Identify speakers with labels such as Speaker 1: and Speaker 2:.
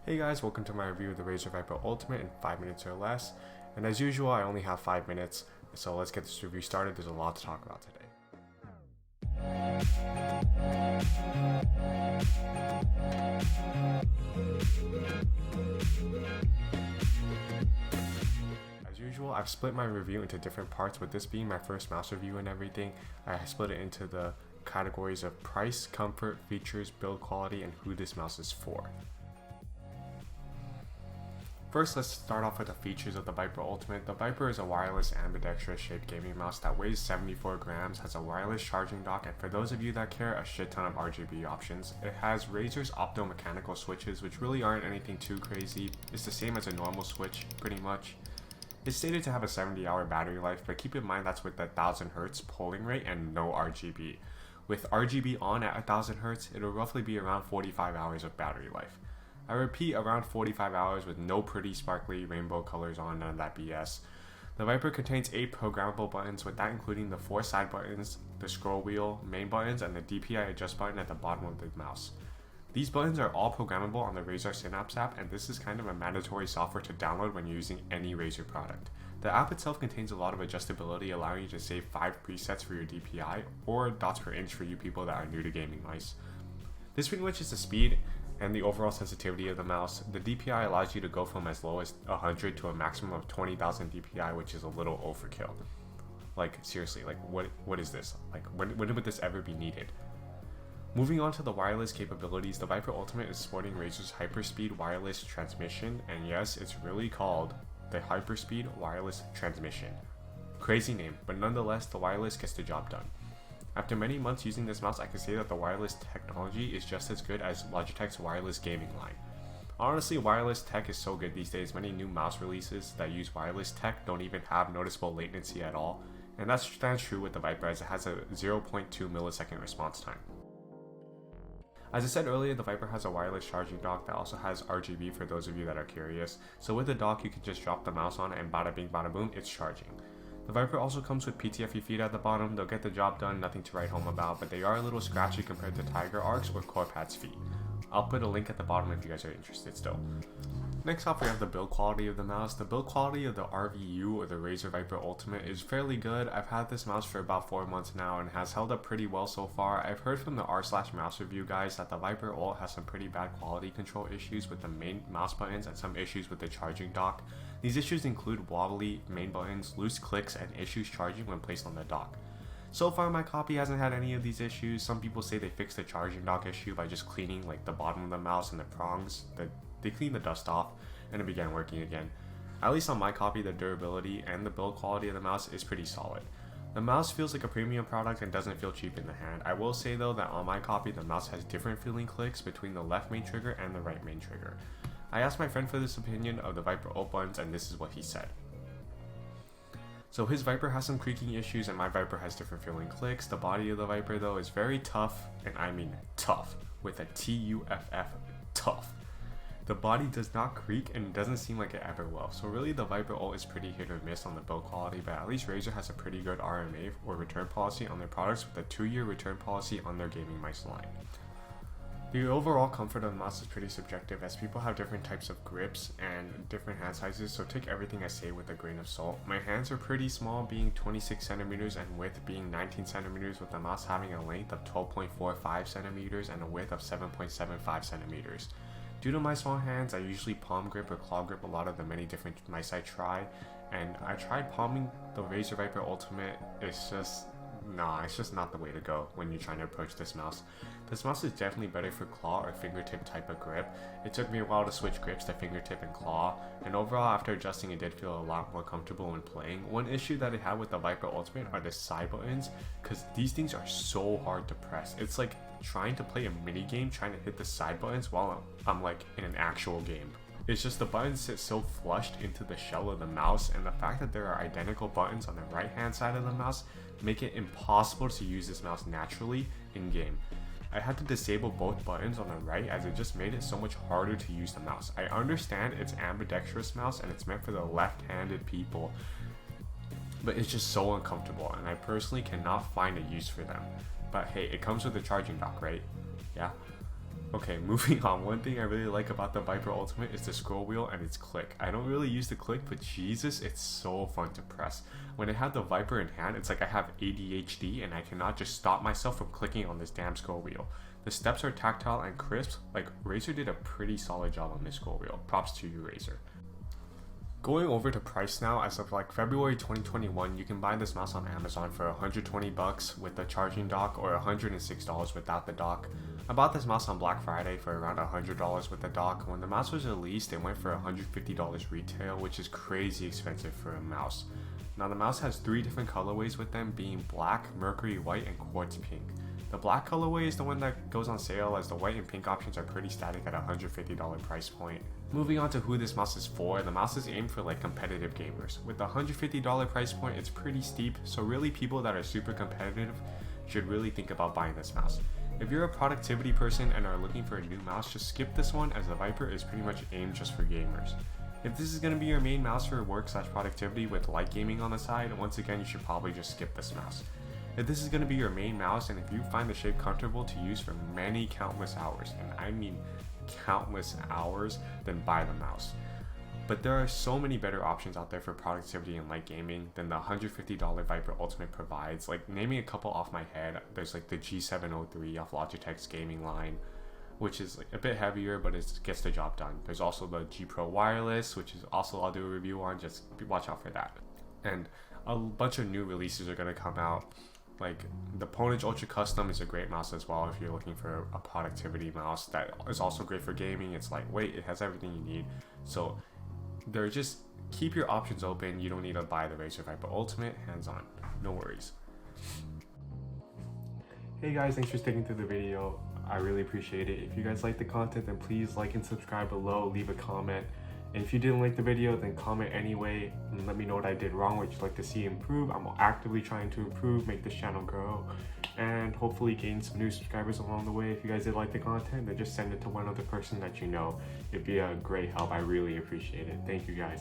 Speaker 1: Hey guys, welcome to my review of the Razer Viper Ultimate in 5 minutes or less. And as usual, I only have 5 minutes, so let's get this review started. There's a lot to talk about today. As usual, I've split my review into different parts, with this being my first mouse review and everything. I split it into the categories of price, comfort, features, build quality, and who this mouse is for. First, let's start off with the features of the Viper Ultimate. The Viper is a wireless ambidextrous shaped gaming mouse that weighs 74 grams, has a wireless charging dock, and for those of you that care, a shit ton of RGB options. It has Razer's optomechanical switches, which really aren't anything too crazy. It's the same as a normal switch, pretty much. It's stated to have a 70-hour battery life, but keep in mind that's with the 1000 Hz polling rate and no RGB. With RGB on at 1000 Hz, it'll roughly be around 45 hours of battery life. I repeat, around 45 hours with no pretty sparkly rainbow colors on, none of that BS. The Viper contains 8 programmable buttons, with that including the 4 side buttons, the scroll wheel, main buttons, and the DPI adjust button at the bottom of the mouse. These buttons are all programmable on the Razer Synapse app, and this is kind of a mandatory software to download when you're using any Razer product. The app itself contains a lot of adjustability, allowing you to save 5 presets for your DPI, or dots per inch for you people that are new to gaming mice. This pretty much is the speed and the overall sensitivity of the mouse. The DPI allows you to go from as low as 100 to a maximum of 20,000 DPI, which is a little overkill. Like, seriously, like what is this? Like, when would this ever be needed? Moving on to the wireless capabilities, the Viper Ultimate is sporting Razer's Hyperspeed wireless transmission, and yes, it's really called the Hyperspeed wireless transmission. Crazy name, but nonetheless, the wireless gets the job done. After many months using this mouse, I can say that the wireless technology is just as good as Logitech's wireless gaming line. Honestly, wireless tech is so good these days. Many new mouse releases that use wireless tech don't even have noticeable latency at all, and that stands true with the Viper, as it has a 0.2 millisecond response time. As I said earlier, the Viper has a wireless charging dock that also has RGB for those of you that are curious. So with the dock, you can just drop the mouse on it and bada bing bada boom, it's charging. The Viper also comes with PTFE feet at the bottom. They'll get the job done, nothing to write home about, but they are a little scratchy compared to Tiger Arcs or Corepat's feet. I'll put a link at the bottom if you guys are interested still. Next off, we have the build quality of the mouse. The build quality of the RVU, or the Razer Viper Ultimate, is fairly good. I've had this mouse for about 4 months now and has held up pretty well so far. I've heard from the r/mouse review guys that the Viper Ult has some pretty bad quality control issues with the main mouse buttons and some issues with the charging dock. These issues include wobbly main buttons, loose clicks, and issues charging when placed on the dock. So far, my copy hasn't had any of these issues. Some people say they fixed the charging dock issue by just cleaning like the bottom of the mouse and the prongs. They cleaned the dust off and it began working again. At least on my copy, the durability and the build quality of the mouse is pretty solid. The mouse feels like a premium product and doesn't feel cheap in the hand. I will say though that on my copy, the mouse has different feeling clicks between the left main trigger and the right main trigger. I asked my friend for this opinion of the Viper Ult buttons, and this is what he said. So his Viper has some creaking issues and my Viper has different feeling clicks. The body of the Viper though is very tough, and I mean tough, with a TUFF, tough. The body does not creak and it doesn't seem like it ever will. So really the Viper Ult is pretty hit or miss on the build quality, but at least Razer has a pretty good RMA or return policy on their products, with a 2-year return policy on their gaming mice line. The overall comfort of the mouse is pretty subjective, as people have different types of grips and different hand sizes, so take everything I say with a grain of salt. My hands are pretty small, being 26 centimeters and width being 19 centimeters, with the mouse having a length of 12.45 centimeters and a width of 7.75 centimeters. Due to my small hands, I usually palm grip or claw grip a lot of the many different mice I try, and I tried palming the Razer Viper Ultimate. It's just not the way to go when you're trying to approach this mouse. This mouse is definitely better for claw or fingertip type of grip. It took me a while to switch grips to fingertip and claw, and overall after adjusting it did feel a lot more comfortable when playing. One issue that I had with the Viper Ultimate are the side buttons, because these things are so hard to press. It's like trying to play a mini game trying to hit the side buttons while I'm like in an actual game. It's just the buttons sit so flushed into the shell of the mouse, and the fact that there are identical buttons on the right hand side of the mouse make it impossible to use this mouse naturally in game. I had to disable both buttons on the right, as it just made it so much harder to use the mouse. I understand it's ambidextrous mouse and it's meant for the left-handed people, but it's just so uncomfortable and I personally cannot find a use for them. But hey, it comes with a charging dock, right? Yeah. Okay, moving on. One thing I really like about the Viper Ultimate is the scroll wheel and its click. I don't really use the click, but Jesus, it's so fun to press. When I have the Viper in hand, it's like I have ADHD and I cannot just stop myself from clicking on this damn scroll wheel. The steps are tactile and crisp. Like, Razer did a pretty solid job on this scroll wheel. Props to you, Razer. Going over to price now, as of like February 2021, you can buy this mouse on Amazon for 120 bucks with the charging dock or $106 without the dock. I bought this mouse on Black Friday for around $100 with the dock. When the mouse was released, it went for $150 retail, which is crazy expensive for a mouse. Now the mouse has 3 different colorways, with them being black, mercury white, and quartz pink. The black colorway is the one that goes on sale, as the white and pink options are pretty static at a $150 price point. Moving on to who this mouse is for, the mouse is aimed for like competitive gamers. With the $150 price point, it's pretty steep, so really people that are super competitive should really think about buying this mouse. If you're a productivity person and are looking for a new mouse, just skip this one, as the Viper is pretty much aimed just for gamers. If this is going to be your main mouse for work/productivity with light gaming on the side, once again you should probably just skip this mouse. If this is going to be your main mouse and if you find the shape comfortable to use for many countless hours, and I mean countless hours, then buy the mouse. But there are so many better options out there for productivity and light gaming than the $150 Viper Ultimate provides. Like, naming a couple off my head, there's like the G703 off Logitech's gaming line, which is like a bit heavier, but it gets the job done. There's also the G Pro Wireless, which is also I'll do a review on, just watch out for that. And a bunch of new releases are going to come out. Like the Ponage Ultra Custom is a great mouse as well if you're looking for a productivity mouse that is also great for gaming. It's lightweight, it has everything you need. So they're just, keep your options open. You don't need to buy the Razer Viper Ultimate, hands on, no worries. Hey guys, thanks for sticking through the video. I really appreciate it. If you guys like the content, then please like and subscribe below, leave a comment. And if you didn't like the video, then comment anyway and let me know what I did wrong, what you'd like to see improve. I'm actively trying to improve, make this channel grow, and hopefully gain some new subscribers along the way. If you guys did like the content, then just send it to one other person that you know. It'd be a great help. I really appreciate it. Thank you guys.